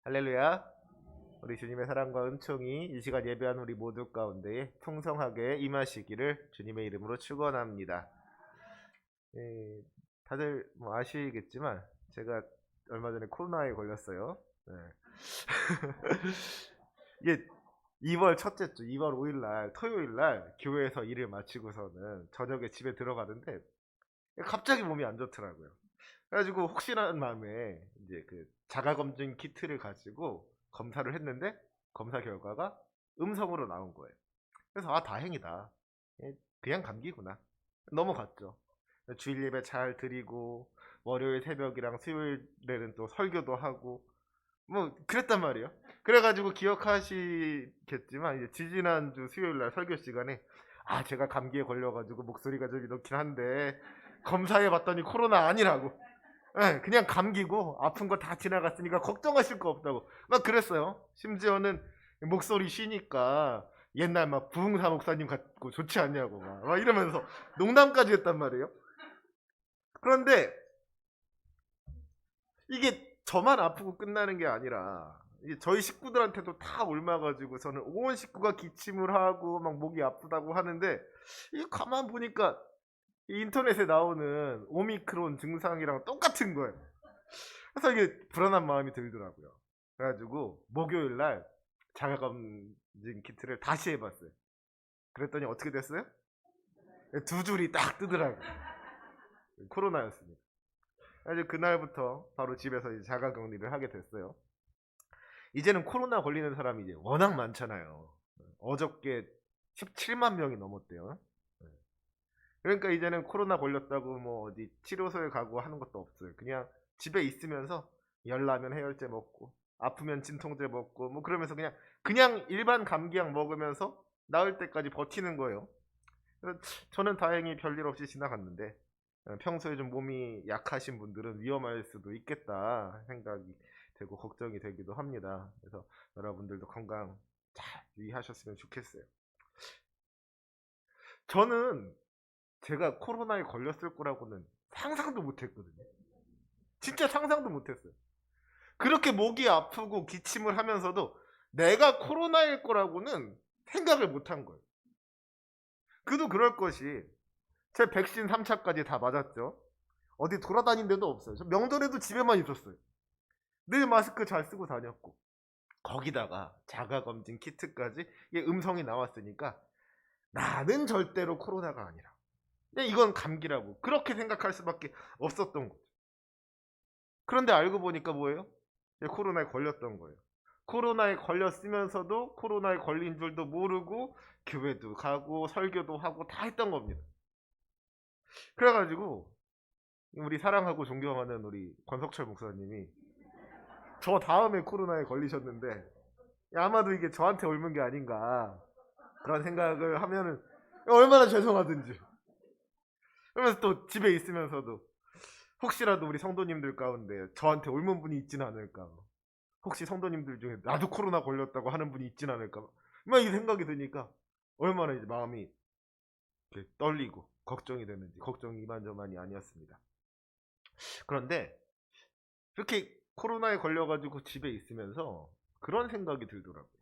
할렐루야. 우리 주님의 사랑과 은총이 이 시간 예배한 우리 모두 가운데 풍성하게 임하시기를 주님의 이름으로 축원합니다. 예, 다들 뭐 아시겠지만 제가 얼마 전에 코로나에 걸렸어요. 네. 이게 2월 첫째 주, 2월 5일 날 토요일 날 교회에서 일을 마치고서는 저녁에 집에 들어가는데 갑자기 몸이 안 좋더라고요. 그래가지고 혹시라는 마음에 이제 그 자가검진 키트를 가지고 검사를 했는데 검사 결과가 음성으로 나온 거예요. 그래서 아 다행이다. 예, 그냥 감기구나. 넘어갔죠. 주일 예배 잘 드리고 월요일 새벽이랑 수요일에는 또 설교도 하고 뭐 그랬단 말이에요. 그래가지고 기억하시겠지만 이제 지지난주 수요일 날 설교 시간에 아 제가 감기에 걸려가지고 목소리가 좀 이렇긴 한데 검사해 봤더니 코로나 아니라고. 예, 그냥 감기고 아픈 거 다 지나갔으니까 걱정하실 거 없다고 막 그랬어요. 심지어는 목소리 쉬니까 옛날 막 부흥사 목사님 같고 좋지 않냐고 막 이러면서 농담까지 했단 말이에요. 그런데 이게 저만 아프고 끝나는 게 아니라 이게 저희 식구들한테도 다 옮아가지고서는 온 식구가 기침을 하고 막 목이 아프다고 하는데 이 가만 보니까 이 인터넷에 나오는 오미크론 증상이랑 똑같은 거예요. 그래서 이게 불안한 마음이 들더라고요. 그래가지고 목요일 날 자가검진 키트를 다시 해봤어요. 그랬더니 어떻게 됐어요? 두 줄이 딱 뜨더라고요. 코로나였습니다. 그래서 그날부터 바로 집에서 이제 자가격리를 하게 됐어요. 이제는 코로나 걸리는 사람이 이제 워낙 많잖아요. 어저께 17만 명이 넘었대요. 그러니까 이제는 코로나 걸렸다고 뭐 어디 치료소에 가고 하는 것도 없어요. 그냥 집에 있으면서 열나면 해열제 먹고 아프면 진통제 먹고 뭐 그러면서 그냥 일반 감기약 먹으면서 나을 때까지 버티는 거예요. 그래서 저는 다행히 별일 없이 지나갔는데 평소에 좀 몸이 약하신 분들은 위험할 수도 있겠다 생각이 되고 걱정이 되기도 합니다. 그래서 여러분들도 건강 잘 유의하셨으면 좋겠어요. 저는 제가 코로나에 걸렸을 거라고는 상상도 못했거든요. 진짜 상상도 못했어요. 그렇게 목이 아프고 기침을 하면서도 내가 코로나일 거라고는 생각을 못한 거예요. 그도 그럴 것이 제 백신 3차까지 다 맞았죠. 어디 돌아다닌 데도 없어요. 저 명절에도 집에만 있었어요. 늘 마스크 잘 쓰고 다녔고 거기다가 자가검진 키트까지 이게 음성이 나왔으니까 나는 절대로 코로나가 아니라 그냥 이건 감기라고 그렇게 생각할 수밖에 없었던 거죠. 그런데 알고 보니까 뭐예요? 코로나에 걸렸던 거예요. 코로나에 걸렸으면서도 코로나에 걸린 줄도 모르고 교회도 가고 설교도 하고 다 했던 겁니다. 그래가지고 우리 사랑하고 존경하는 우리 권석철 목사님이 저 다음에 코로나에 걸리셨는데 아마도 이게 저한테 옮은 게 아닌가 그런 생각을 하면은 얼마나 죄송하든지 그러면서 또 집에 있으면서도 혹시라도 우리 성도님들 가운데 저한테 옮은 분이 있진 않을까 혹시 성도님들 중에 나도 코로나 걸렸다고 하는 분이 있진 않을까 막 이 생각이 드니까 얼마나 이제 마음이 떨리고 걱정이 되는지 걱정이 이만저만이 아니었습니다. 그런데 이렇게 코로나에 걸려가지고 집에 있으면서 그런 생각이 들더라고요.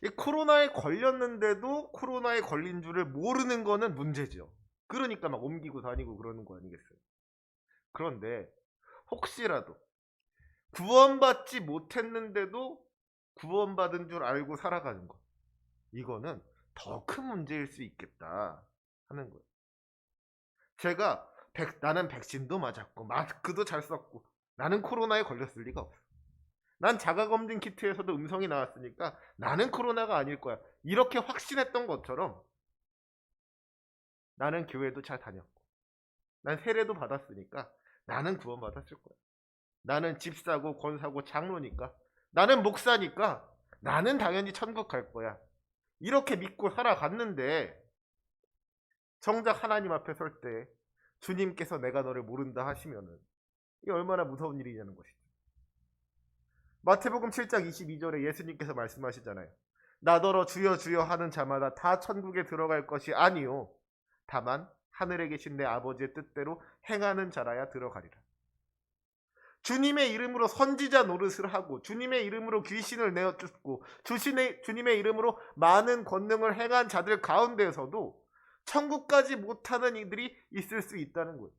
이 코로나에 걸렸는데도 코로나에 걸린 줄을 모르는 거는 문제죠. 그러니까 막 옮기고 다니고 그러는 거 아니겠어요. 그런데 혹시라도 구원받지 못했는데도 구원받은 줄 알고 살아가는 것 이거는 더 큰 문제일 수 있겠다 하는 거예요. 제가 나는 백신도 맞았고 마스크도 잘 썼고 나는 코로나에 걸렸을 리가 없어. 난 자가검진 키트에서도 음성이 나왔으니까 나는 코로나가 아닐 거야. 이렇게 확신했던 것처럼 나는 교회도 잘 다녔고 난 세례도 받았으니까 나는 구원받았을 거야. 나는 집사고 권사고 장로니까 나는 목사니까 나는 당연히 천국 갈 거야. 이렇게 믿고 살아갔는데 정작 하나님 앞에 설 때 주님께서 내가 너를 모른다 하시면은 이게 얼마나 무서운 일이냐는 것이죠. 마태복음 7장 22절에 예수님께서 말씀하시잖아요. 나더러 주여 주여 하는 자마다 다 천국에 들어갈 것이 아니요 다만 하늘에 계신 내 아버지의 뜻대로 행하는 자라야 들어가리라. 주님의 이름으로 선지자 노릇을 하고 주님의 이름으로 귀신을 내어쫓고 주님의 이름으로 많은 권능을 행한 자들 가운데에서도 천국까지 못하는 이들이 있을 수 있다는 거예요.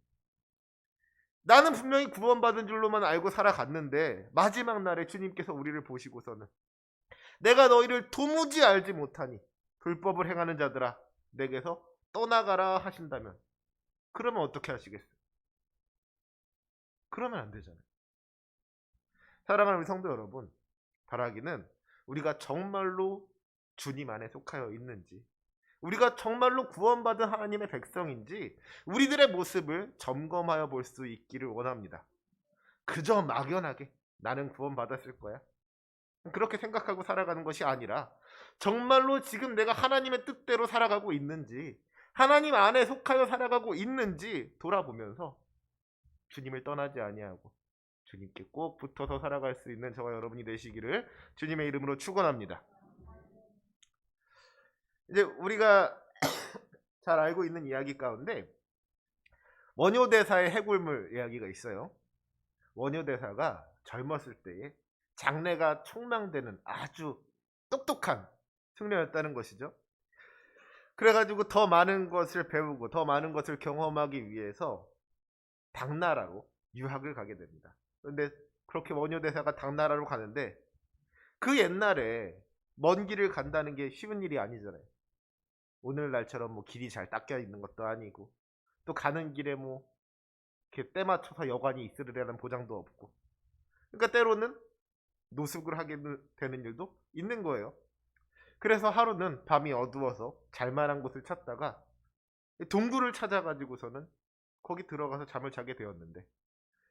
나는 분명히 구원받은 줄로만 알고 살아갔는데 마지막 날에 주님께서 우리를 보시고서는 내가 너희를 도무지 알지 못하니 불법을 행하는 자들아 내게서 떠나가라 하신다면 그러면 어떻게 하시겠어요? 그러면 안 되잖아요. 사랑하는 우리 성도 여러분, 바라기는 우리가 정말로 주님 안에 속하여 있는지, 우리가 정말로 구원받은 하나님의 백성인지 우리들의 모습을 점검하여 볼 수 있기를 원합니다. 그저 막연하게 나는 구원받았을 거야, 그렇게 생각하고 살아가는 것이 아니라 정말로 지금 내가 하나님의 뜻대로 살아가고 있는지, 하나님 안에 속하여 살아가고 있는지 돌아보면서 주님을 떠나지 아니하고 주님께 꼭 붙어서 살아갈 수 있는 저와 여러분이 되시기를 주님의 이름으로 축원합니다. 이제 우리가 잘 알고 있는 이야기 가운데 원효대사의 해골물 이야기가 있어요. 원효대사가 젊었을 때에 장래가 촉망되는 아주 똑똑한 청년이었다는 것이죠. 그래가지고 더 많은 것을 배우고 더 많은 것을 경험하기 위해서 당나라로 유학을 가게 됩니다. 그런데 그렇게 원효대사가 당나라로 가는데 그 옛날에 먼 길을 간다는 게 쉬운 일이 아니잖아요. 오늘날처럼 뭐 길이 잘 닦여 있는 것도 아니고 또 가는 길에 뭐 이렇게 때 맞춰서 여관이 있으리라는 보장도 없고, 그러니까 때로는 노숙을 하게 되는 일도 있는 거예요. 그래서 하루는 밤이 어두워서 잘만한 곳을 찾다가 동굴을 찾아가지고서는 거기 들어가서 잠을 자게 되었는데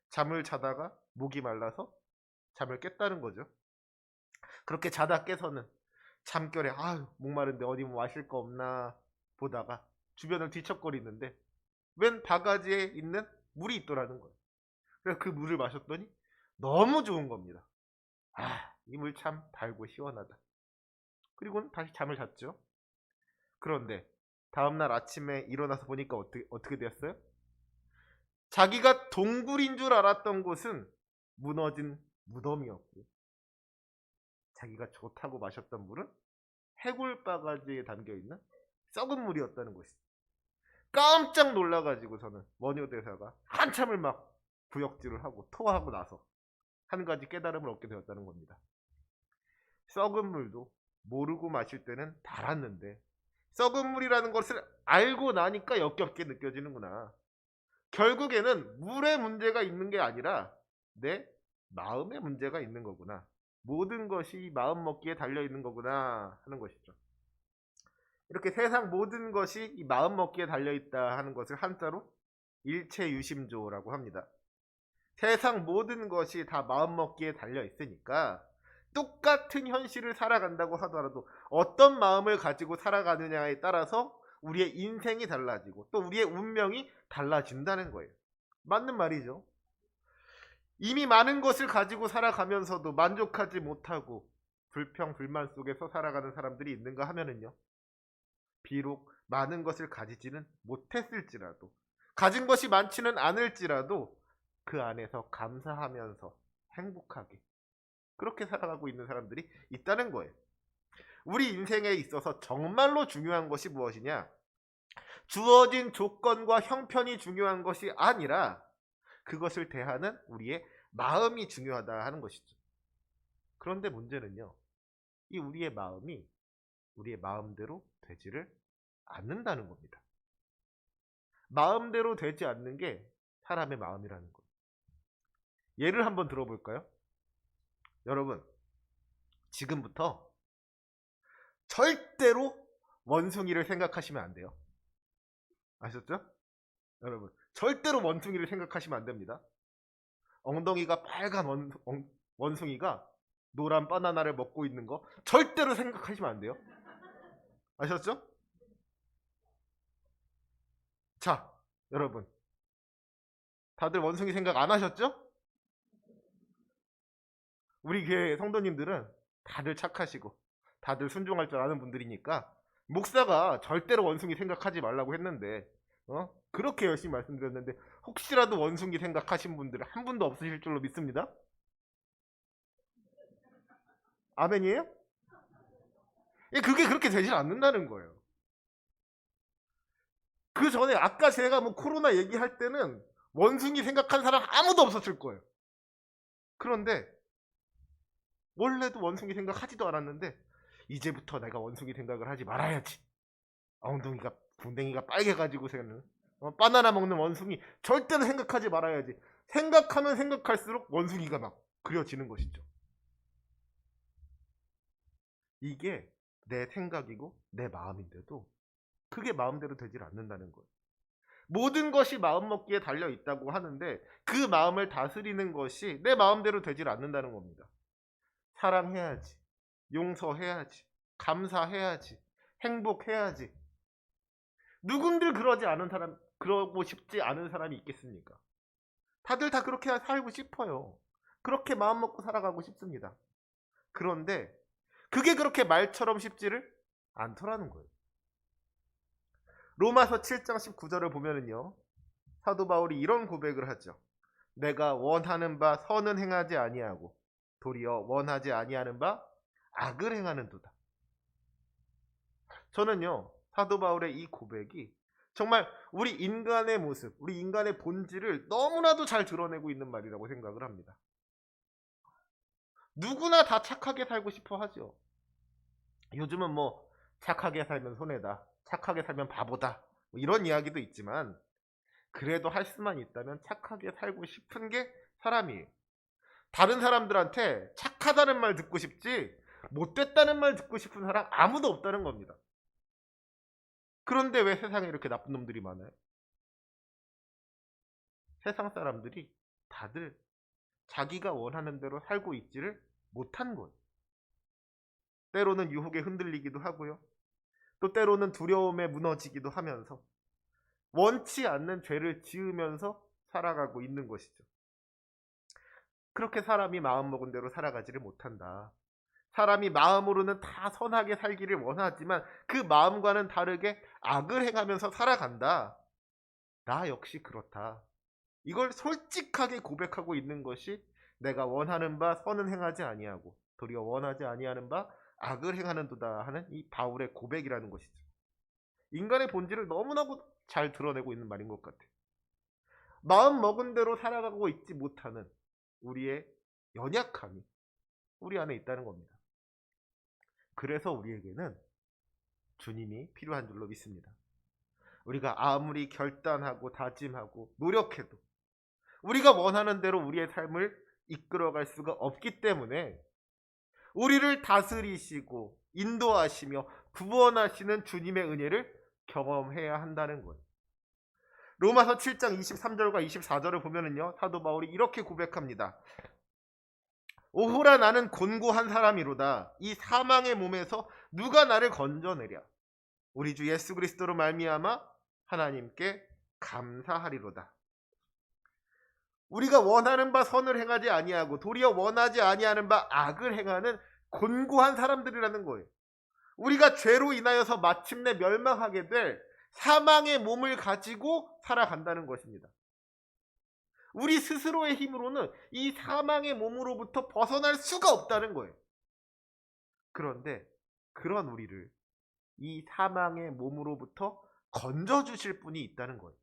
잠을 자다가 목이 말라서 잠을 깼다는 거죠. 그렇게 자다 깨서는 잠결에 아유 목마른데 어디 뭐 마실 거 없나 보다가 주변을 뒤척거리는데 웬 바가지에 있는 물이 있더라는 거예요. 그래서 그 물을 마셨더니 너무 좋은 겁니다. 아, 이 물 참 달고 시원하다. 그리고는 다시 잠을 잤죠. 그런데 다음날 아침에 일어나서 보니까 어떻게 되었어요? 자기가 동굴인 줄 알았던 곳은 무너진 무덤이었고 자기가 좋다고 마셨던 물은 해골 바가지에 담겨있는 썩은 물이었다는 것이죠. 깜짝 놀라가지고서는 원효대사가 한참을 막 구역질을 하고 토하고 나서 한 가지 깨달음을 얻게 되었다는 겁니다. 썩은 물도 모르고 마실 때는 달았는데 썩은 물이라는 것을 알고 나니까 역겹게 느껴지는구나. 결국에는 물에 문제가 있는 게 아니라 내 마음에 문제가 있는 거구나. 모든 것이 마음 먹기에 달려 있는 거구나 하는 것이죠. 이렇게 세상 모든 것이 이 마음 먹기에 달려 있다 하는 것을 한자로 일체유심조라고 합니다. 세상 모든 것이 다 마음 먹기에 달려 있으니까 똑같은 현실을 살아간다고 하더라도 어떤 마음을 가지고 살아가느냐에 따라서 우리의 인생이 달라지고 또 우리의 운명이 달라진다는 거예요. 맞는 말이죠. 이미 많은 것을 가지고 살아가면서도 만족하지 못하고 불평 불만 속에서 살아가는 사람들이 있는가 하면은요, 비록 많은 것을 가지지는 못했을지라도 가진 것이 많지는 않을지라도 그 안에서 감사하면서 행복하게 그렇게 살아가고 있는 사람들이 있다는 거예요. 우리 인생에 있어서 정말로 중요한 것이 무엇이냐? 주어진 조건과 형편이 중요한 것이 아니라 그것을 대하는 우리의 마음이 중요하다 하는 것이죠. 그런데 문제는요, 이 우리의 마음이 우리의 마음대로 되지를 않는다는 겁니다. 마음대로 되지 않는 게 사람의 마음이라는 거예요. 예를 한번 들어볼까요? 여러분, 지금부터 절대로 원숭이를 생각하시면 안 돼요. 아셨죠? 여러분, 절대로 원숭이를 생각하시면 안 됩니다. 엉덩이가 빨간 원숭이가 노란 바나나를 먹고 있는 거 절대로 생각하시면 안 돼요. 아셨죠? 자, 여러분, 다들 원숭이 생각 안 하셨죠? 우리 교회 성도님들은 다들 착하시고 다들 순종할 줄 아는 분들이니까 목사가 절대로 원숭이 생각하지 말라고 했는데 그렇게 열심히 말씀드렸는데 혹시라도 원숭이 생각하신 분들 한 분도 없으실 줄로 믿습니다. 아멘이에요? 예, 그게 그렇게 되질 않는다는 거예요. 그 전에 아까 제가 뭐 코로나 얘기할 때는 원숭이 생각한 사람 아무도 없었을 거예요. 그런데 원래도 원숭이 생각하지도 않았는데 이제부터 내가 원숭이 생각을 하지 말아야지. 엉덩이가 궁뎅이가 빨개가지고서는 바나나 먹는 원숭이 절대로 생각하지 말아야지. 생각하면 생각할수록 원숭이가 막 그려지는 것이죠. 이게 내 생각이고 내 마음인데도 그게 마음대로 되질 않는다는 거예요. 모든 것이 마음먹기에 달려 있다고 하는데 그 마음을 다스리는 것이 내 마음대로 되질 않는다는 겁니다. 사랑해야지, 용서해야지, 감사해야지, 행복해야지. 누군들 그러지 않은 사람, 그러고 싶지 않은 사람이 있겠습니까? 다들 다 그렇게 살고 싶어요. 그렇게 마음 먹고 살아가고 싶습니다. 그런데 그게 그렇게 말처럼 쉽지를 않더라는 거예요. 로마서 7장 19절을 보면은요, 사도 바울이 이런 고백을 하죠. 내가 원하는 바 선은 행하지 아니하고 도리어 원하지 아니하는 바 악을 행하는도다. 저는요, 사도 바울의 이 고백이 정말 우리 인간의 모습, 우리 인간의 본질을 너무나도 잘 드러내고 있는 말이라고 생각을 합니다. 누구나 다 착하게 살고 싶어 하죠. 요즘은 뭐 착하게 살면 손해다, 착하게 살면 바보다, 뭐 이런 이야기도 있지만 그래도 할 수만 있다면 착하게 살고 싶은 게 사람이에요. 다른 사람들한테 착하다는 말 듣고 싶지 못됐다는 말 듣고 싶은 사람 아무도 없다는 겁니다. 그런데 왜 세상에 이렇게 나쁜 놈들이 많아요? 세상 사람들이 다들 자기가 원하는 대로 살고 있지를 못한 거예요. 때로는 유혹에 흔들리기도 하고요. 또 때로는 두려움에 무너지기도 하면서 원치 않는 죄를 지으면서 살아가고 있는 것이죠. 그렇게 사람이 마음먹은 대로 살아가지를 못한다. 사람이 마음으로는 다 선하게 살기를 원하지만 그 마음과는 다르게 악을 행하면서 살아간다. 나 역시 그렇다. 이걸 솔직하게 고백하고 있는 것이 내가 원하는 바 선은 행하지 아니하고 도리어 원하지 아니하는 바 악을 행하는도다 하는 이 바울의 고백이라는 것이죠. 인간의 본질을 너무나도 잘 드러내고 있는 말인 것 같아요. 마음 먹은 대로 살아가고 있지 못하는 우리의 연약함이 우리 안에 있다는 겁니다. 그래서 우리에게는 주님이 필요한 줄로 믿습니다. 우리가 아무리 결단하고 다짐하고 노력해도 우리가 원하는 대로 우리의 삶을 이끌어갈 수가 없기 때문에 우리를 다스리시고 인도하시며 구원하시는 주님의 은혜를 경험해야 한다는 거예요. 로마서 7장 23절과 24절을 보면은요, 사도 바울이 이렇게 고백합니다. 오호라 나는 곤고한 사람이로다. 이 사망의 몸에서 누가 나를 건져내랴. 우리 주 예수 그리스도로 말미암아 하나님께 감사하리로다. 우리가 원하는 바 선을 행하지 아니하고 도리어 원하지 아니하는 바 악을 행하는 곤고한 사람들이라는 거예요. 우리가 죄로 인하여서 마침내 멸망하게 될 사망의 몸을 가지고 살아간다는 것입니다. 우리 스스로의 힘으로는 이 사망의 몸으로부터 벗어날 수가 없다는 거예요. 그런데 그런 우리를 이 사망의 몸으로부터 건져주실 분이 있다는 거예요.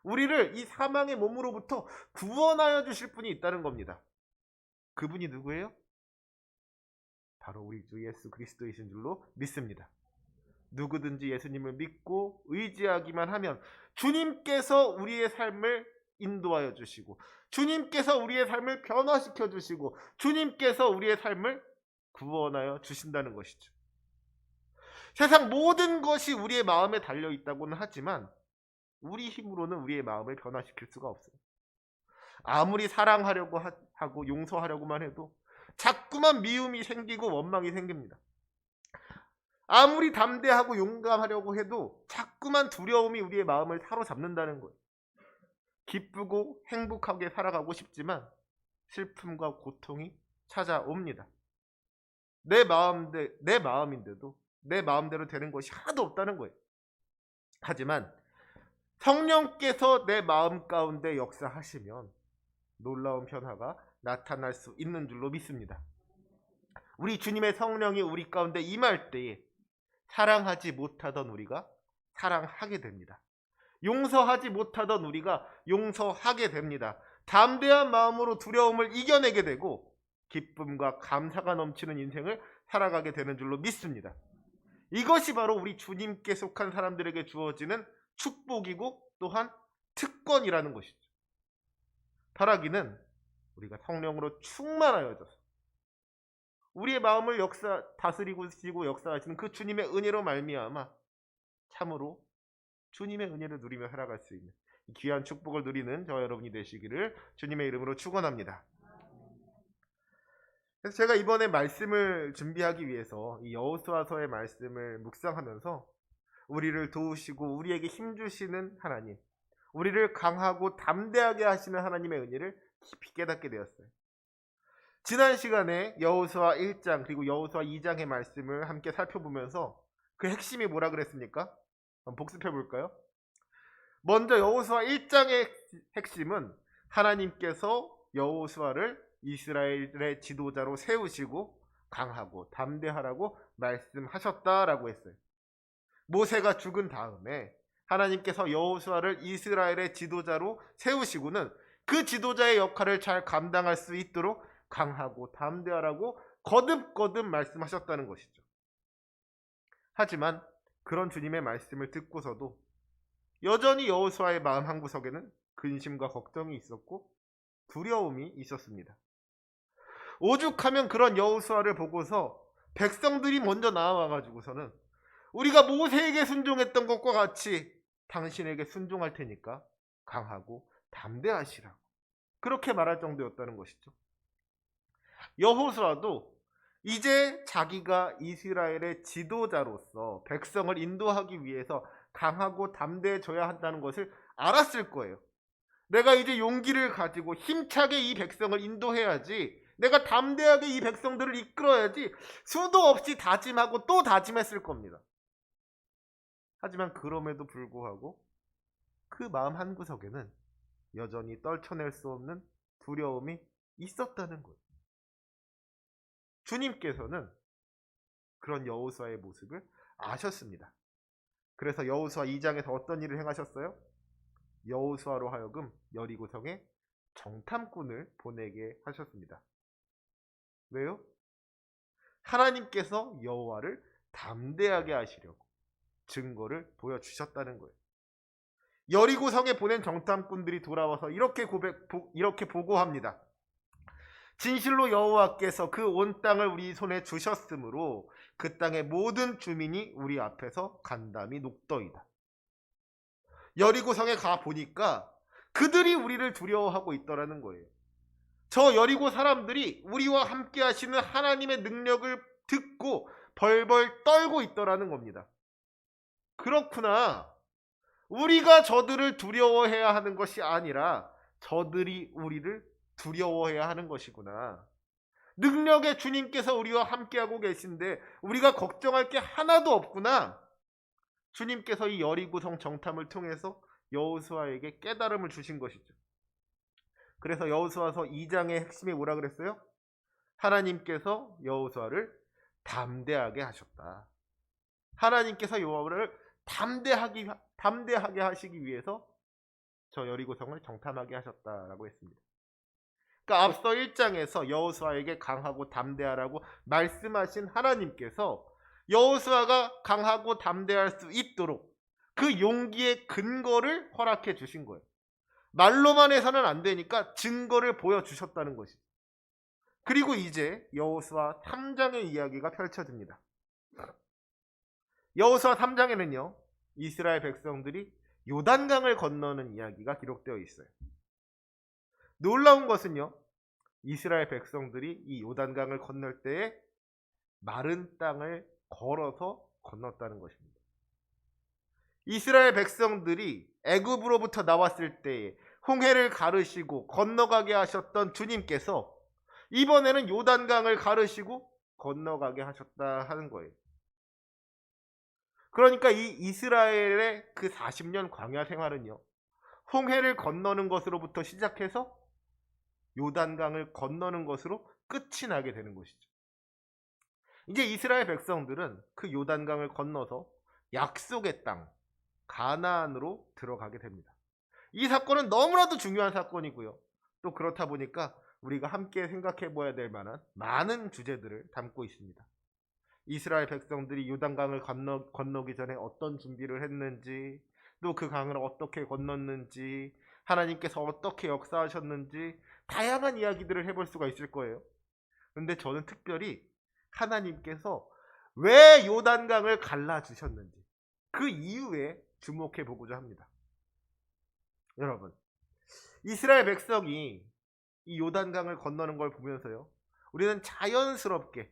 우리를 이 사망의 몸으로부터 구원하여 주실 분이 있다는 겁니다. 그분이 누구예요? 바로 우리 주 예수 그리스도이신 줄로 믿습니다. 누구든지 예수님을 믿고 의지하기만 하면 주님께서 우리의 삶을 인도하여 주시고 주님께서 우리의 삶을 변화시켜 주시고 주님께서 우리의 삶을 구원하여 주신다는 것이죠. 세상 모든 것이 우리의 마음에 달려 있다고는 하지만 우리 힘으로는 우리의 마음을 변화시킬 수가 없어요. 아무리 사랑하려고 하고 용서하려고만 해도 자꾸만 미움이 생기고 원망이 생깁니다. 아무리 담대하고 용감하려고 해도 자꾸만 두려움이 우리의 마음을 사로잡는다는 거예요. 기쁘고 행복하게 살아가고 싶지만 슬픔과 고통이 찾아옵니다. 내 마음인데도 내 마음대로 되는 것이 하나도 없다는 거예요. 하지만 성령께서 내 마음 가운데 역사하시면 놀라운 변화가 나타날 수 있는 줄로 믿습니다. 우리 주님의 성령이 우리 가운데 임할 때에 사랑하지 못하던 우리가 사랑하게 됩니다. 용서하지 못하던 우리가 용서하게 됩니다. 담대한 마음으로 두려움을 이겨내게 되고 기쁨과 감사가 넘치는 인생을 살아가게 되는 줄로 믿습니다. 이것이 바로 우리 주님께 속한 사람들에게 주어지는 축복이고 또한 특권이라는 것이죠. 바라기는 우리가 성령으로 충만하여져서 우리의 마음을 다스리고 역사하시는 그 주님의 은혜로 말미암아 참으로 주님의 은혜를 누리며 살아갈 수 있는 귀한 축복을 누리는 저와 여러분이 되시기를 주님의 이름으로 축원합니다. 그래서 제가 이번에 말씀을 준비하기 위해서 이 여호수아서의 말씀을 묵상하면서 우리를 도우시고 우리에게 힘주시는 하나님, 우리를 강하고 담대하게 하시는 하나님의 은혜를 깊이 깨닫게 되었어요. 지난 시간에 여호수아 1장 그리고 여호수아 2장의 말씀을 함께 살펴보면서 그 핵심이 뭐라 그랬습니까? 한번 복습해 볼까요? 먼저 여호수아 1장의 핵심은 하나님께서 여호수아를 이스라엘의 지도자로 세우시고 강하고 담대하라고 말씀하셨다라고 했어요. 모세가 죽은 다음에 하나님께서 여호수아를 이스라엘의 지도자로 세우시고는 그 지도자의 역할을 잘 감당할 수 있도록 강하고 담대하라고 거듭거듭 말씀하셨다는 것이죠. 하지만 그런 주님의 말씀을 듣고서도 여전히 여호수아의 마음 한구석에는 근심과 걱정이 있었고 두려움이 있었습니다. 오죽하면 그런 여호수아를 보고서 백성들이 먼저 나와가지고서는 우리가 모세에게 순종했던 것과 같이 당신에게 순종할 테니까 강하고 담대하시라고 그렇게 말할 정도였다는 것이죠. 여호수아도 이제 자기가 이스라엘의 지도자로서 백성을 인도하기 위해서 강하고 담대해져야 한다는 것을 알았을 거예요. 내가 이제 용기를 가지고 힘차게 이 백성을 인도해야지, 내가 담대하게 이 백성들을 이끌어야지 수도 없이 다짐하고 또 다짐했을 겁니다. 하지만 그럼에도 불구하고 그 마음 한구석에는 여전히 떨쳐낼 수 없는 두려움이 있었다는 거예요. 주님께서는 그런 여호수아의 모습을 아셨습니다. 그래서 여호수아 2장에서 어떤 일을 행하셨어요? 여호수아로 하여금 여리고성에 정탐꾼을 보내게 하셨습니다. 왜요? 하나님께서 여호와를 담대하게 하시려고 증거를 보여주셨다는 거예요. 여리고성에 보낸 정탐꾼들이 돌아와서 이렇게 보고합니다. 진실로 여호와께서 그 온 땅을 우리 손에 주셨으므로 그 땅의 모든 주민이 우리 앞에서 간담이 녹더이다. 여리고성에 가 보니까 그들이 우리를 두려워하고 있더라는 거예요. 저 여리고 사람들이 우리와 함께 하시는 하나님의 능력을 듣고 벌벌 떨고 있더라는 겁니다. 그렇구나. 우리가 저들을 두려워해야 하는 것이 아니라 저들이 우리를 두려워해야 하는 것이구나. 능력의 주님께서 우리와 함께하고 계신데 우리가 걱정할 게 하나도 없구나. 주님께서 이 여리고성 정탐을 통해서 여호수아에게 깨달음을 주신 것이죠. 그래서 여호수아서 2장의 핵심이 뭐라 그랬어요? 하나님께서 여호수아를 담대하게 하셨다. 하나님께서 여호와를 담대하게 하시기 위해서 저 여리고성을 정탐하게 하셨다라고 했습니다. 그러니까 앞서 1장에서 여호수아에게 강하고 담대하라고 말씀하신 하나님께서 여호수아가 강하고 담대할 수 있도록 그 용기의 근거를 허락해 주신 거예요. 말로만 해서는 안 되니까 증거를 보여주셨다는 것이죠. 그리고 이제 여호수아 3장의 이야기가 펼쳐집니다. 여호수아 3장에는요 이스라엘 백성들이 요단강을 건너는 이야기가 기록되어 있어요. 놀라운 것은요 이스라엘 백성들이 이 요단강을 건널 때에 마른 땅을 걸어서 건넜다는 것입니다. 이스라엘 백성들이 애굽으로부터 나왔을 때에 홍해를 가르시고 건너가게 하셨던 주님께서 이번에는 요단강을 가르시고 건너가게 하셨다 하는 거예요. 그러니까 이 이스라엘의 그 40년 광야 생활은요, 홍해를 건너는 것으로부터 시작해서 요단강을 건너는 것으로 끝이 나게 되는 것이죠. 이제 이스라엘 백성들은 그 요단강을 건너서 약속의 땅 가나안으로 들어가게 됩니다. 이 사건은 너무나도 중요한 사건이고요. 또 그렇다 보니까 우리가 함께 생각해 봐야 될 만한 많은 주제들을 담고 있습니다. 이스라엘 백성들이 요단강을 건너기 전에 어떤 준비를 했는지, 또 그 강을 어떻게 건넜는지, 하나님께서 어떻게 역사하셨는지 다양한 이야기들을 해볼 수가 있을 거예요. 근데 저는 특별히 하나님께서 왜 요단강을 갈라주셨는지 그 이유에 주목해 보고자 합니다. 여러분, 이스라엘 백성이 이 요단강을 건너는 걸 보면서요, 우리는 자연스럽게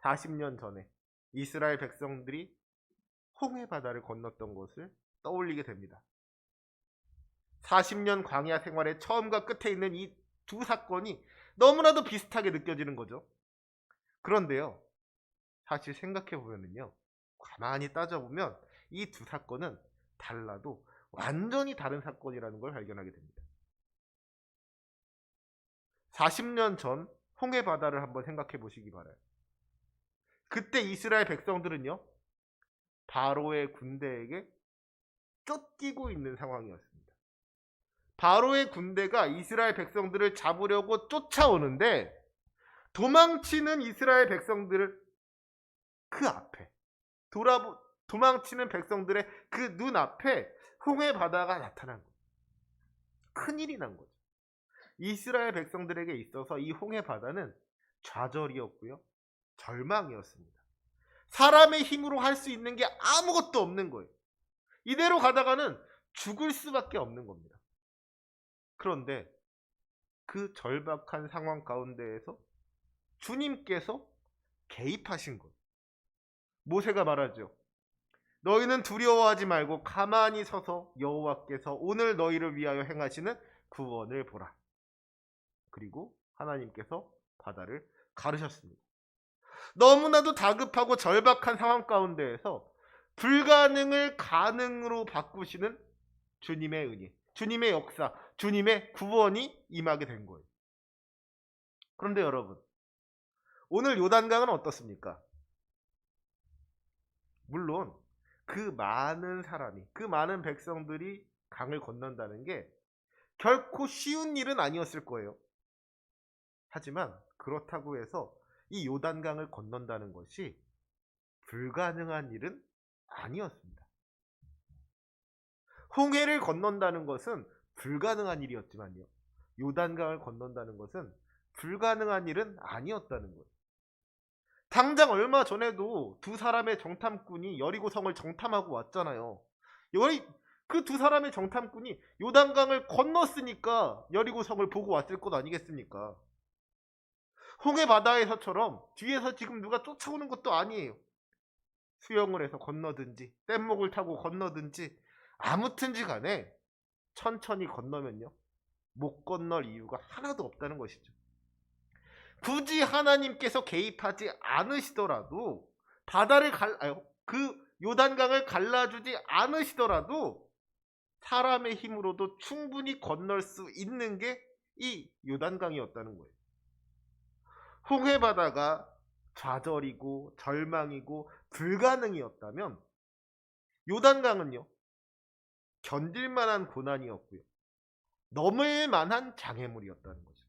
40년 전에 이스라엘 백성들이 홍해 바다를 건넜던 것을 떠올리게 됩니다. 40년 광야 생활의 처음과 끝에 있는 이 두 사건이 너무나도 비슷하게 느껴지는 거죠. 그런데요, 사실 생각해 보면은요, 가만히 따져보면 이 두 사건은 달라도 완전히 다른 사건이라는 걸 발견하게 됩니다. 40년 전 홍해 바다를 한번 생각해 보시기 바라요. 그때 이스라엘 백성들은요, 바로의 군대에게 쫓기고 있는 상황이었습니다. 바로의 군대가 이스라엘 백성들을 잡으려고 쫓아오는데, 도망치는 이스라엘 백성들을 그 앞에 도망치는 백성들의 그 눈앞에 홍해 바다가 나타난 거예요. 큰일이 난 거죠. 이스라엘 백성들에게 있어서 이 홍해 바다는 좌절이었고요, 절망이었습니다. 사람의 힘으로 할 수 있는 게 아무것도 없는 거예요. 이대로 가다가는 죽을 수밖에 없는 겁니다. 그런데 그 절박한 상황 가운데에서 주님께서 개입하신 거예요. 모세가 말하죠. 너희는 두려워하지 말고 가만히 서서 여호와께서 오늘 너희를 위하여 행하시는 구원을 보라. 그리고 하나님께서 바다를 가르셨습니다. 너무나도 다급하고 절박한 상황 가운데에서 불가능을 가능으로 바꾸시는 주님의 은혜, 주님의 역사, 주님의 구원이 임하게 된 거예요. 그런데 여러분, 오늘 요단강은 어떻습니까? 물론 그 많은 사람이, 그 많은 백성들이 강을 건넌다는 게 결코 쉬운 일은 아니었을 거예요. 하지만 그렇다고 해서 이 요단강을 건넌다는 것이 불가능한 일은 아니었습니다. 홍해를 건넌다는 것은 불가능한 일이었지만요, 요단강을 건넌다는 것은 불가능한 일은 아니었다는 거예요. 당장 얼마 전에도 두 사람의 정탐꾼이 여리고성을 정탐하고 왔잖아요. 그 두 사람의 정탐꾼이 요단강을 건넜으니까 여리고성을 보고 왔을 것 아니겠습니까? 홍해 바다에서처럼 뒤에서 지금 누가 쫓아오는 것도 아니에요. 수영을 해서 건너든지 뗏목을 타고 건너든지 아무튼지 간에 천천히 건너면요, 못 건널 이유가 하나도 없다는 것이죠. 굳이 하나님께서 개입하지 않으시더라도 그 요단강을 갈라주지 않으시더라도 사람의 힘으로도 충분히 건널 수 있는 게 이 요단강이었다는 거예요. 홍해 바다가 좌절이고 절망이고 불가능이었다면 요단강은요, 견딜 만한 고난이었고요, 넘을 만한 장애물이었다는 거죠.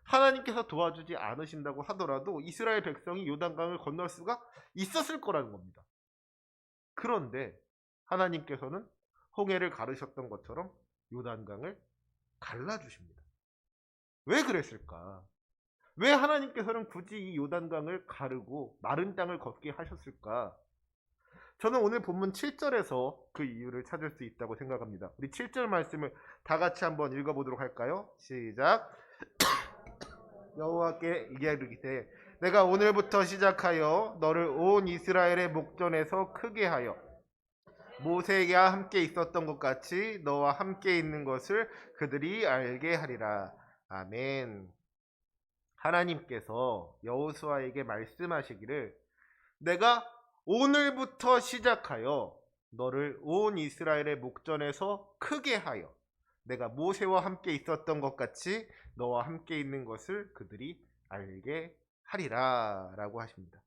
하나님께서 도와주지 않으신다고 하더라도 이스라엘 백성이 요단강을 건널 수가 있었을 거라는 겁니다. 그런데 하나님께서는 홍해를 가르셨던 것처럼 요단강을 갈라주십니다. 왜 그랬을까? 왜 하나님께서는 굳이 이 요단강을 가르고 마른 땅을 걷게 하셨을까? 저는 오늘 본문 7절에서 그 이유를 찾을 수 있다고 생각합니다. 우리 7절 말씀을 다 같이 한번 읽어보도록 할까요? 시작. 여호와께 이르기되 내가 오늘부터 시작하여 너를 온 이스라엘의 목전에서 크게 하여 모세와 함께 있었던 것 같이 너와 함께 있는 것을 그들이 알게 하리라. 아멘. 하나님께서 여호수아에게 말씀하시기를 내가 오늘부터 시작하여 너를 온 이스라엘의 목전에서 크게 하여 내가 모세와 함께 있었던 것 같이 너와 함께 있는 것을 그들이 알게 하리라 라고 하십니다.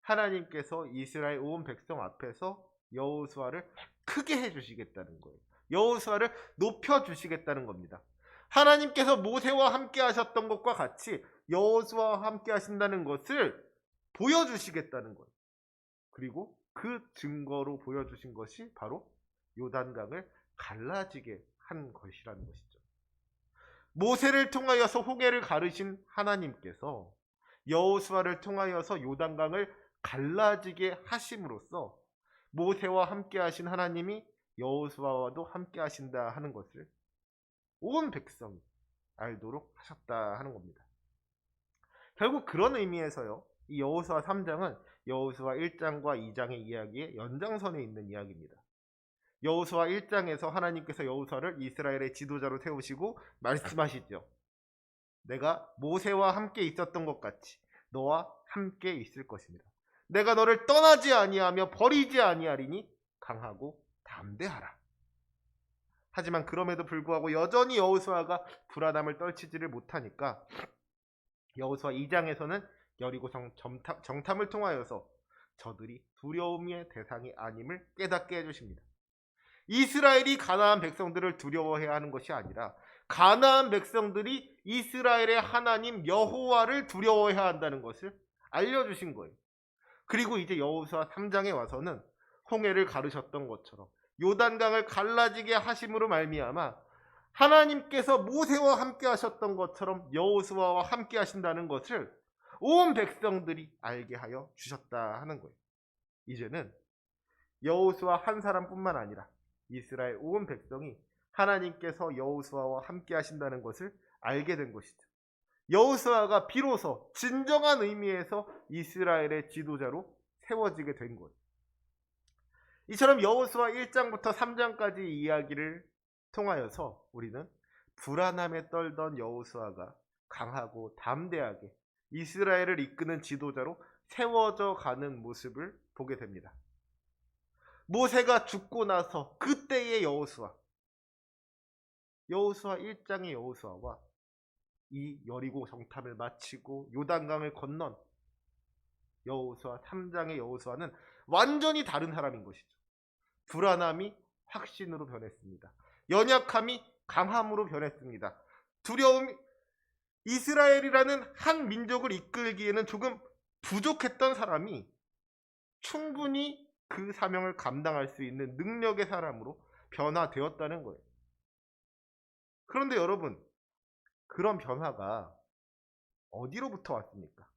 하나님께서 이스라엘 온 백성 앞에서 여호수아를 크게 해주시겠다는 거예요. 여호수아를 높여주시겠다는 겁니다. 하나님께서 모세와 함께 하셨던 것과 같이 여호수아와 함께 하신다는 것을 보여주시겠다는 거예요. 그리고 그 증거로 보여주신 것이 바로 요단강을 갈라지게 한 것이라는 것이죠. 모세를 통하여서 홍해를 가르신 하나님께서 여호수아를 통하여서 요단강을 갈라지게 하심으로써 모세와 함께 하신 하나님이 여호수아와도 함께 하신다 하는 것을 온 백성이 알도록 하셨다 하는 겁니다. 결국 그런 의미에서요, 이 여호수아 3장은 여호수아 1장과 2장의 이야기의 연장선에 있는 이야기입니다. 여호수아 1장에서 하나님께서 여호수아를 이스라엘의 지도자로 세우시고 말씀하시죠. 내가 모세와 함께 있었던 것 같이 너와 함께 있을 것입니다. 내가 너를 떠나지 아니하며 버리지 아니하리니 강하고 담대하라. 하지만 그럼에도 불구하고 여전히 여호수아가 불안함을 떨치지를 못하니까 여호수아 2장에서는 여리고성 정탐을 통하여서 저들이 두려움의 대상이 아님을 깨닫게 해주십니다. 이스라엘이 가나안 백성들을 두려워해야 하는 것이 아니라 가나안 백성들이 이스라엘의 하나님 여호와를 두려워해야 한다는 것을 알려주신 거예요. 그리고 이제 여호수아 3장에 와서는 홍해를 가르셨던 것처럼 요단강을 갈라지게 하심으로 말미암아 하나님께서 모세와 함께 하셨던 것처럼 여호수아와 함께 하신다는 것을 온 백성들이 알게 하여 주셨다 하는 거예요. 이제는 여호수아 한 사람뿐만 아니라 이스라엘 온 백성이 하나님께서 여호수아와 함께 하신다는 것을 알게 된 것이죠. 여호수아가 비로소 진정한 의미에서 이스라엘의 지도자로 세워지게 된 거예요. 이처럼 여호수아 1장부터 3장까지 이야기를 통하여서 우리는 불안함에 떨던 여호수아가 강하고 담대하게 이스라엘을 이끄는 지도자로 세워져 가는 모습을 보게 됩니다. 모세가 죽고 나서 그때의 여호수아 1장의 여호수아와 이 여리고 정탐을 마치고 요단강을 건넌 여호수아 3장의 여호수아는 완전히 다른 사람인 것이죠. 불안함이 확신으로 변했습니다. 연약함이 강함으로 변했습니다. 두려움이 이스라엘이라는 한 민족을 이끌기에는 조금 부족했던 사람이 충분히 그 사명을 감당할 수 있는 능력의 사람으로 변화되었다는 거예요. 그런데 여러분, 그런 변화가 어디로부터 왔습니까?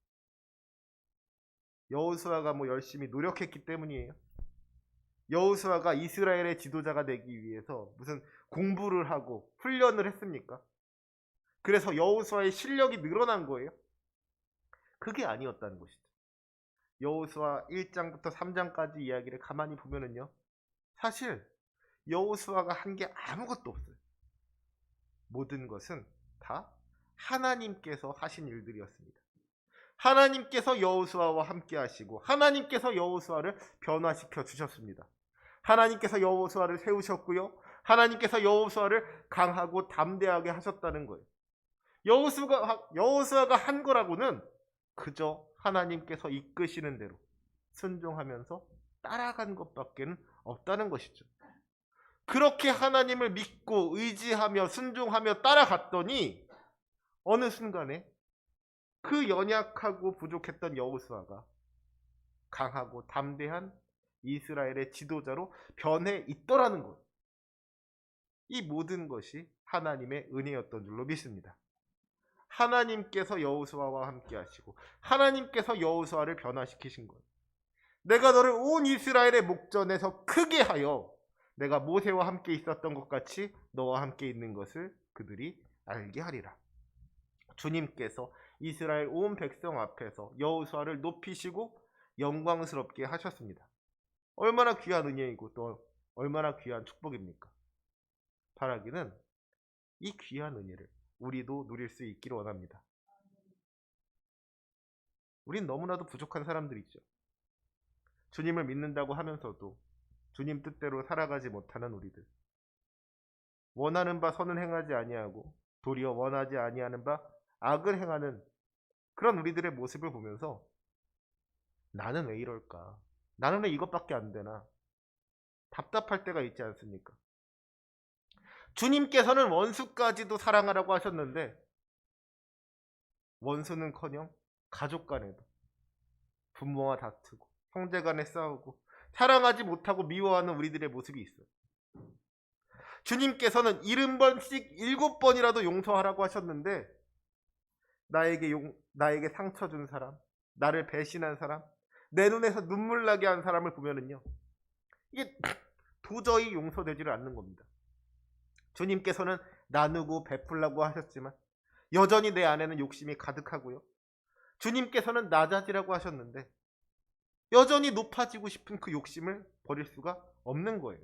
여호수아가 열심히 노력했기 때문이에요. 여호수아가 이스라엘의 지도자가 되기 위해서 무슨 공부를 하고 훈련을 했습니까? 그래서 여호수아의 실력이 늘어난 거예요? 그게 아니었다는 것이죠. 여호수아 1장부터 3장까지 이야기를 가만히 보면은요, 사실 여호수아가 한 게 아무것도 없어요. 모든 것은 다 하나님께서 하신 일들이었습니다. 하나님께서 여호수아와 함께 하시고 하나님께서 여호수아를 변화시켜 주셨습니다. 하나님께서 여호수아를 세우셨고요, 하나님께서 여호수아를 강하고 담대하게 하셨다는 거예요. 여호수아가 한 거라고는 그저 하나님께서 이끄시는 대로 순종하면서 따라간 것밖에는 없다는 것이죠. 그렇게 하나님을 믿고 의지하며 순종하며 따라갔더니 어느 순간에 그 연약하고 부족했던 여호수아가 강하고 담대한 이스라엘의 지도자로 변해 있더라는 것. 이 모든 것이 하나님의 은혜였던 줄로 믿습니다. 하나님께서 여호수아와 함께 하시고 하나님께서 여호수아를 변화시키신 거예요. 내가 너를 온 이스라엘의 목전에서 크게 하여 내가 모세와 함께 있었던 것 같이 너와 함께 있는 것을 그들이 알게 하리라. 주님께서 이스라엘 온 백성 앞에서 여호수아를 높이시고 영광스럽게 하셨습니다. 얼마나 귀한 은혜이고 또 얼마나 귀한 축복입니까? 바라기는 이 귀한 은혜를 우리도 누릴 수 있기를 원합니다. 우린 너무나도 부족한 사람들이죠. 주님을 믿는다고 하면서도 주님 뜻대로 살아가지 못하는 우리들, 원하는 바 선은 행하지 아니하고 도리어 원하지 아니하는 바 악을 행하는 그런 우리들의 모습을 보면서 나는 왜 이럴까? 나는 왜 이것밖에 안 되나? 답답할 때가 있지 않습니까? 주님께서는 원수까지도 사랑하라고 하셨는데 원수는커녕 가족 간에도 부모와 다투고 형제 간에 싸우고 사랑하지 못하고 미워하는 우리들의 모습이 있어요. 주님께서는 70번씩 7번이라도 용서하라고 하셨는데 나에게 상처 준 사람, 나를 배신한 사람, 내 눈에서 눈물 나게 한 사람을 보면은요, 이게 도저히 용서되지를 않는 겁니다. 주님께서는 나누고 베풀라고 하셨지만 여전히 내 안에는 욕심이 가득하고요. 주님께서는 낮아지라고 하셨는데 여전히 높아지고 싶은 그 욕심을 버릴 수가 없는 거예요.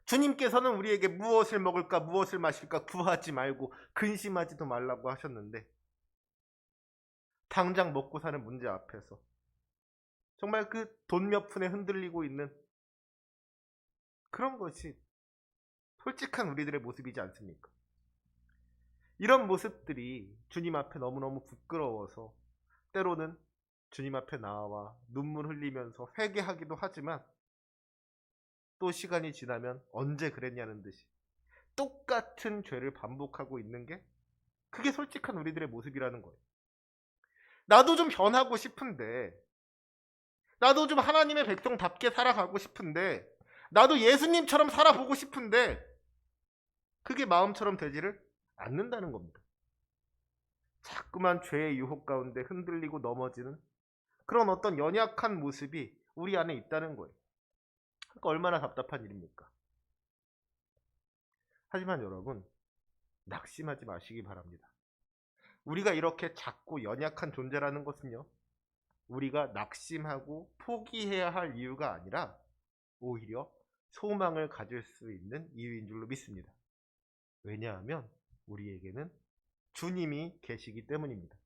주님께서는 우리에게 무엇을 먹을까 무엇을 마실까 구하지 말고 근심하지도 말라고 하셨는데 당장 먹고 사는 문제 앞에서 정말 그 돈 몇 푼에 흔들리고 있는 그런 것이 솔직한 우리들의 모습이지 않습니까? 이런 모습들이 주님 앞에 너무너무 부끄러워서 때로는 주님 앞에 나와 눈물 흘리면서 회개하기도 하지만 또 시간이 지나면 언제 그랬냐는 듯이 똑같은 죄를 반복하고 있는 게 그게 솔직한 우리들의 모습이라는 거예요. 나도 좀 변하고 싶은데, 나도 좀 하나님의 백성답게 살아가고 싶은데, 나도 예수님처럼 살아보고 싶은데 그게 마음처럼 되지를 않는다는 겁니다. 자꾸만 죄의 유혹 가운데 흔들리고 넘어지는 그런 어떤 연약한 모습이 우리 안에 있다는 거예요. 그러니까 얼마나 답답한 일입니까? 하지만 여러분, 낙심하지 마시기 바랍니다. 우리가 이렇게 작고 연약한 존재라는 것은요, 우리가 낙심하고 포기해야 할 이유가 아니라 오히려 소망을 가질 수 있는 이유인 줄로 믿습니다. 왜냐하면 우리에게는 주님이 계시기 때문입니다.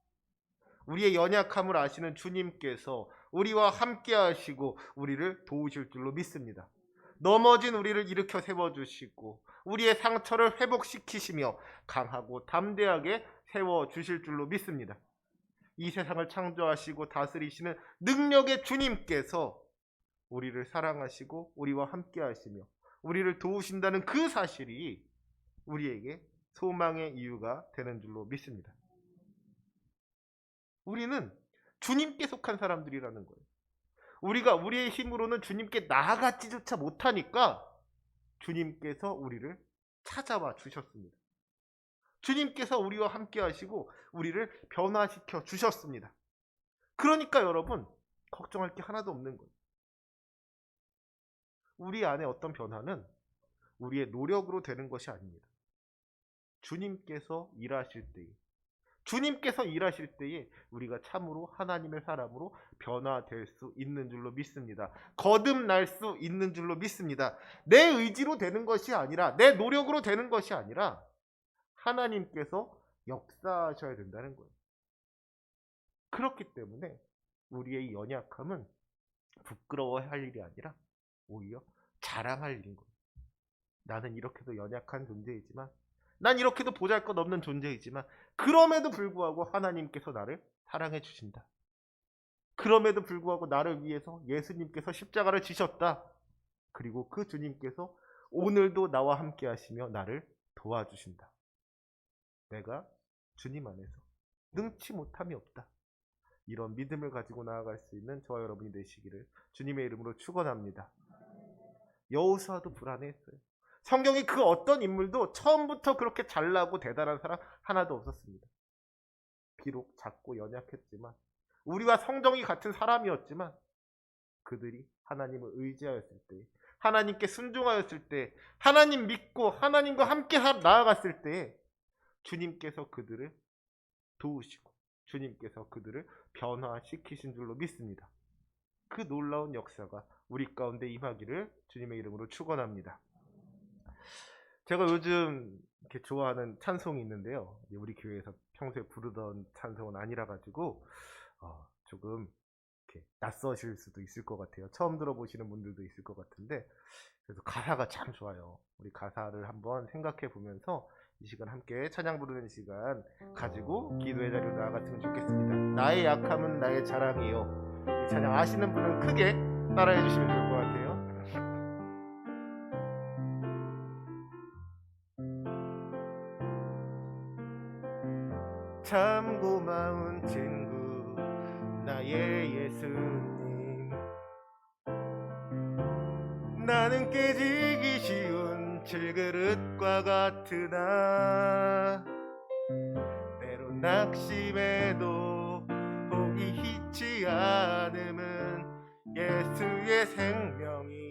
우리의 연약함을 아시는 주님께서 우리와 함께 하시고 우리를 도우실 줄로 믿습니다. 넘어진 우리를 일으켜 세워주시고 우리의 상처를 회복시키시며 강하고 담대하게 세워주실 줄로 믿습니다. 이 세상을 창조하시고 다스리시는 능력의 주님께서 우리를 사랑하시고 우리와 함께 하시며 우리를 도우신다는 그 사실이 우리에게 소망의 이유가 되는 줄로 믿습니다. 우리는 주님께 속한 사람들이라는 거예요. 우리가 우리의 힘으로는 주님께 나아가지조차 못하니까 주님께서 우리를 찾아와 주셨습니다. 주님께서 우리와 함께 하시고 우리를 변화시켜 주셨습니다. 그러니까 여러분, 걱정할 게 하나도 없는 거예요. 우리 안에 어떤 변화는 우리의 노력으로 되는 것이 아닙니다. 주님께서 일하실 때에 우리가 참으로 하나님의 사람으로 변화될 수 있는 줄로 믿습니다. 거듭날 수 있는 줄로 믿습니다. 내 의지로 되는 것이 아니라 내 노력으로 되는 것이 아니라 하나님께서 역사하셔야 된다는 거예요. 그렇기 때문에 우리의 연약함은 부끄러워할 일이 아니라 오히려 자랑할 일인 거예요. 나는 이렇게도 연약한 존재이지만, 난 이렇게도 보잘것없는 존재이지만 그럼에도 불구하고 하나님께서 나를 사랑해 주신다. 그럼에도 불구하고 나를 위해서 예수님께서 십자가를 지셨다. 그리고 그 주님께서 오늘도 나와 함께 하시며 나를 도와주신다. 내가 주님 안에서 능치 못함이 없다. 이런 믿음을 가지고 나아갈 수 있는 저와 여러분이 되시기를 주님의 이름으로 축원합니다. 여호수아도 불안해했어요. 성경이 그 어떤 인물도 처음부터 그렇게 잘나고 대단한 사람 하나도 없었습니다. 비록 작고 연약했지만 우리와 성정이 같은 사람이었지만 그들이 하나님을 의지하였을 때, 하나님께 순종하였을 때, 하나님 믿고 하나님과 함께 나아갔을 때 주님께서 그들을 도우시고 주님께서 그들을 변화시키신 줄로 믿습니다. 그 놀라운 역사가 우리 가운데 임하기를 주님의 이름으로 축원합니다. 제가 요즘 이렇게 좋아하는 찬송이 있는데요. 우리 교회에서 평소에 부르던 찬송은 아니라 가지고 조금 이렇게 낯서실 수도 있을 것 같아요. 처음 들어보시는 분들도 있을 것 같은데, 그래서 가사가 참 좋아요. 우리 가사를 한번 생각해 보면서 이 시간 함께 찬양 부르는 시간 가지고 기도의 자리로 나아갔으면 좋겠습니다. 나의 약함은 나의 자랑이요. 이 찬양 아시는 분은 크게 따라해 주시면 좋을 것 같아요. 참 고마운 친구 나의 예수님, 나는 깨지기 쉬운 질그릇과 같으나 때로 낙심해도 포기 잊지 않음은 예수의 생명이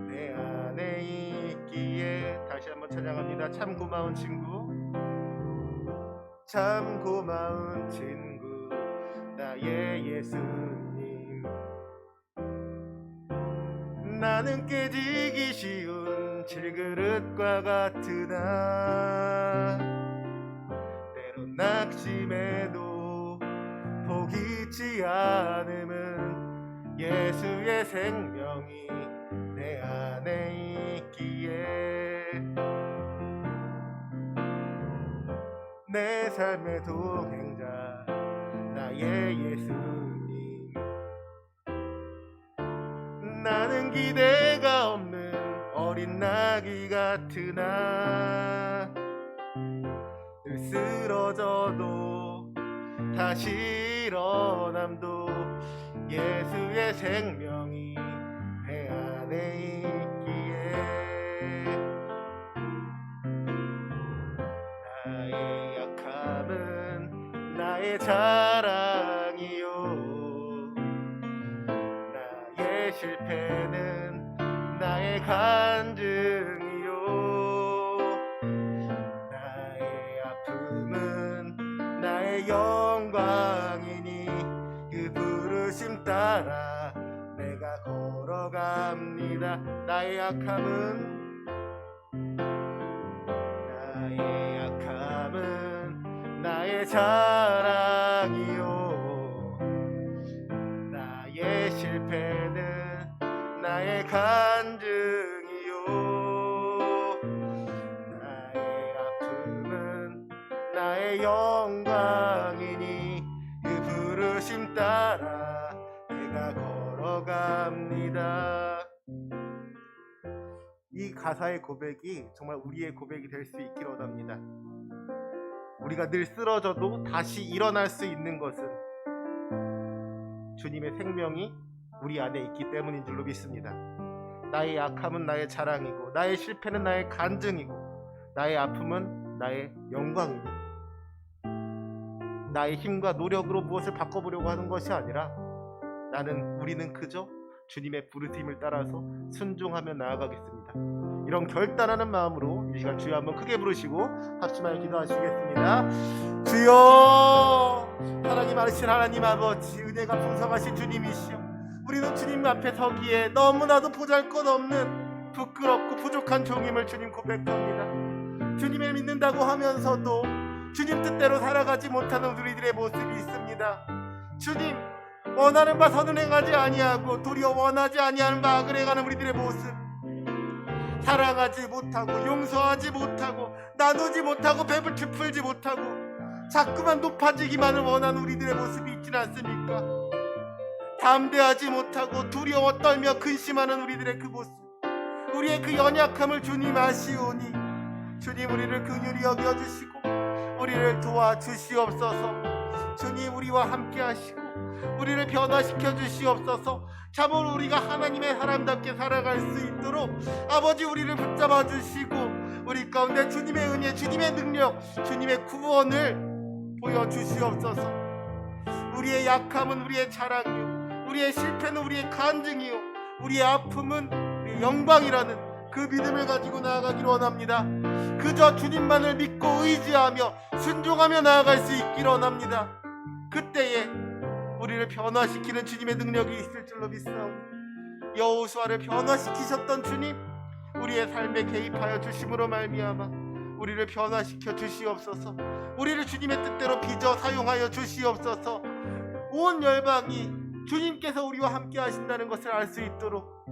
내 안에 있기에. 다시 한번 찬양합니다. 참 고마운 친구, 참 고마운 친구 나의 예수님, 나는 깨지기 쉬운 질그릇과 같으나 때로 낙심해도 포기치 않음은 예수의 생명이 내 안에 있기에. 내 삶의 동행자 나의 예수님, 나는 기대가 없는 어린 나귀 같으나 늘 쓰러져도 다시 일어남도 예수의 생명이 내 안에 있기에. 나의 약함은 나의 자랑이요, 나의 실패는 나의 간증이요, 나의 아픔은 나의 영광이니 그 부르심 따라 내가 걸어갑니다. 나의 약함은 나의 자랑이요, 나의 실패는 나의 간증이요, 나의 아픔은 나의 영광이니 그 부르심 따라 내가 걸어갑니다. 이 가사의 고백이 정말 우리의 고백이 될 수 있기를 원합니다. 우리가 늘 쓰러져도 다시 일어날 수 있는 것은 주님의 생명이 우리 안에 있기 때문인 줄로 믿습니다. 나의 약함은 나의 자랑이고, 나의 실패는 나의 간증이고, 나의 아픔은 나의 영광이고, 나의 힘과 노력으로 무엇을 바꿔보려고 하는 것이 아니라 우리는 그저 주님의 부르심을 따라서 순종하며 나아가겠습니다. 이런 결단하는 마음으로 이 시간 주여 한번 크게 부르시고 합심하여 기도하시겠습니다. 주여, 사랑이 많으신 하나님 아버지, 은혜가 풍성하신 주님이시여, 우리는 주님 앞에 서기에 너무나도 보잘것없는 부끄럽고 부족한 종임을 주님 고백합니다. 주님을 믿는다고 하면서도 주님 뜻대로 살아가지 못하는 우리들의 모습이 있습니다. 주님, 원하는 바 선을 행하지 아니하고 도리어 원하지 아니하는 바 악을 행하는 우리들의 모습, 사랑하지 못하고 용서하지 못하고 나누지 못하고 배불리 풀지 못하고 자꾸만 높아지기만을 원하는 우리들의 모습이 있지 않습니까? 담대하지 못하고 두려워 떨며 근심하는 우리들의 그 모습, 우리의 그 연약함을 주님 아시오니 주님 우리를 긍휼히 여겨주시고 우리를 도와주시옵소서. 주님 우리와 함께 하시고 우리를 변화시켜 주시옵소서. 참으로 우리가 하나님의 사람답게 살아갈 수 있도록 아버지 우리를 붙잡아 주시고 우리 가운데 주님의 은혜, 주님의 능력, 주님의 구원을 보여주시옵소서. 우리의 약함은 우리의 자랑이요, 우리의 실패는 우리의 간증이요, 우리의 아픔은 우리의 영광이라는 그 믿음을 가지고 나아가기를 원합니다. 그저 주님만을 믿고 의지하며 순종하며 나아갈 수 있기를 원합니다. 그때에 우리를 변화시키는 주님의 능력이 있을 줄로 믿사오니 여호수아를 변화시키셨던 주님, 우리의 삶에 개입하여 주심으로 말미암아 우리를 변화시켜 주시옵소서. 우리를 주님의 뜻대로 빚어 사용하여 주시옵소서. 온 열방이 주님께서 우리와 함께 하신다는 것을 알 수 있도록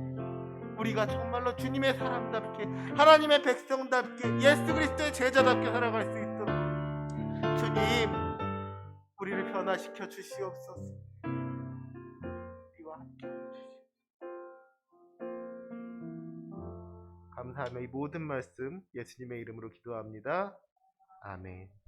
우리가 정말로 주님의 사람답게 하나님의 백성답게 예수 그리스도의 제자답게 살아갈 수 있도록 주님 우리를 변화시켜 주시옵소서. 우리와 함께 해주시옵소서. 감사하며 이 모든 말씀 예수님의 이름으로 기도합니다. 아멘.